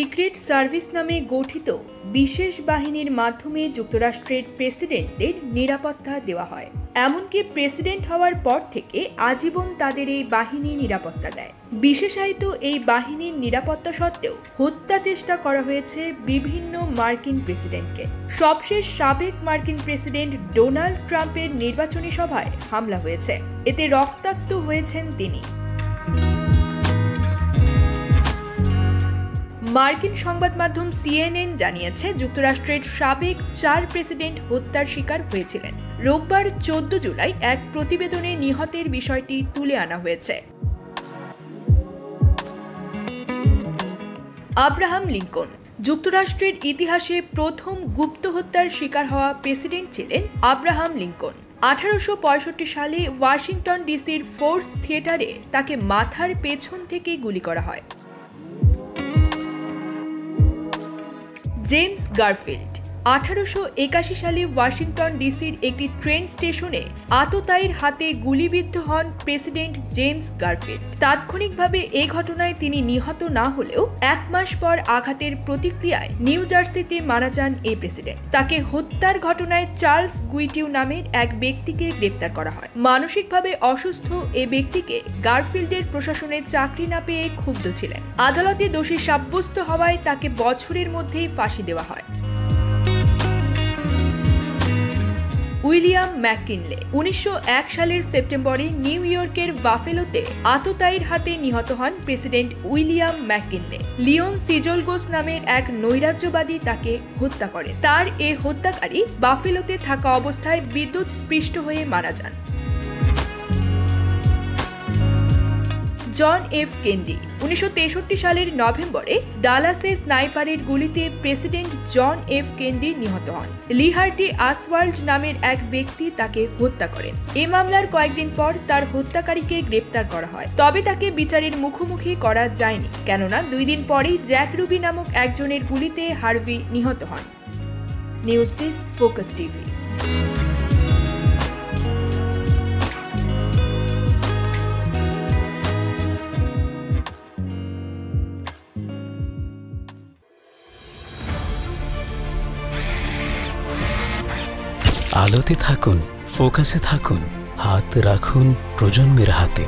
Secret service নামে গঠিত বিশেষ বাহিনীর মাধ্যমে যুক্তরাষ্ট্রের প্রেসিডেন্টদের নিরাপত্তা দেওয়া হয়। এমনকি প্রেসিডেন্ট হওয়ার পর থেকে আজীবন তাদের এই বাহিনী নিরাপত্তা দেয়। বিশেষায়িত এই বাহিনীর নিরাপত্তা সত্ত্বেও হত্যা চেষ্টা করা হয়েছে বিভিন্ন মার্কিন প্রেসিডেন্টকে। সবশেষ সাবেক মার্কিন প্রেসিডেন্ট ডোনাল্ড ট্রাম্পের নির্বাচনী সভায় হামলা হয়েছে, এতে রক্তাক্ত হয়েছেন তিনি। মার্কিন সংবাদ মাধ্যম CNN জানিয়েছে যুক্তরাষ্ট্রের সাবেক 4 প্রেসিডেন্ট হত্যার শিকার হয়েছিলেন। রোববার 14 জুলাই এক প্রতিবেদনে নিহতের বিষয়টি তুলে আনা হয়েছে। আব্রাহাম লিঙ্কন যুক্তরাষ্ট্রের ইতিহাসে প্রথম গুপ্ত হত্যার শিকার হওয়া প্রেসিডেন্ট ছিলেন আব্রাহাম লিঙ্কন। 1865 সালে ওয়াশিংটন ডিসির ফোর্স থিয়েটারে তাকে মাথার পেছন থেকে গুলি করা হয়। জেমস গারফিল্ড 1881 সালে ওয়াশিংটন ডিসির একটি ট্রেন স্টেশনে আততায়ীর হাতে গুলিবিদ্ধ হন প্রেসিডেন্ট জেমস গারফিল্ড। তাৎক্ষণিকভাবে এই ঘটনায় তিনি নিহত না হলেও 1 মাস পর আঘাতের প্রতিক্রিয়ায় নিউ জার্সিতে মারা যান এই প্রেসিডেন্ট। তাকে হত্যার ঘটনায় চার্লস গুইটিউ নামের এক ব্যক্তিকে গ্রেপ্তার করা হয়। মানসিকভাবে অসুস্থ এই ব্যক্তিকে গারফিল্ডের প্রশাসনে চাকরি না পেয়ে ক্ষুব্ধ ছিলেন। আদালতে দোষী সাব্যস্ত হওয়ায় তাকে বছরের মধ্যেই ফাঁসি দেওয়া হয়। উইলিয়াম ম্যাককিনলে 1901 সালের সেপ্টেম্বরে নিউ ইয়র্কের বাফেলোতে আততায়ীর হাতে নিহত হন প্রেসিডেন্ট উইলিয়াম ম্যাককিনলে। লিওন সিজলগোস নামের এক নৈরাজ্যবাদী তাকে হত্যা করে। তার এ হত্যাকারী বাফেলোতে থাকা অবস্থায় বিদ্যুৎ স্পৃষ্ট হয়ে মারা যান। জন এফ কেনেডি 1963 সালের নভেম্বরে ডালাসে স্নাইপারের গুলিতে প্রেসিডেন্ট জন এফ কেনেডি নিহত হন। লি হার্টি আসওয়াল্ড নামের এক ব্যক্তি তাকে হত্যা করেন। এই মামলার কয়েকদিন পর তার হত্যাকারীকে গ্রেপ্তার করা হয়, তবে তাকে বিচারের মুখোমুখি করা যায়নি, কেননা 2 দিন পরেই জ্যাক রুবি নামক একজনের গুলিতে হার্ভি নিহত হন। News desk, focus TV. আলোতে থাকুন, ফোকাসে থাকুন, হাত রাখুন প্রজন্মের হাতে।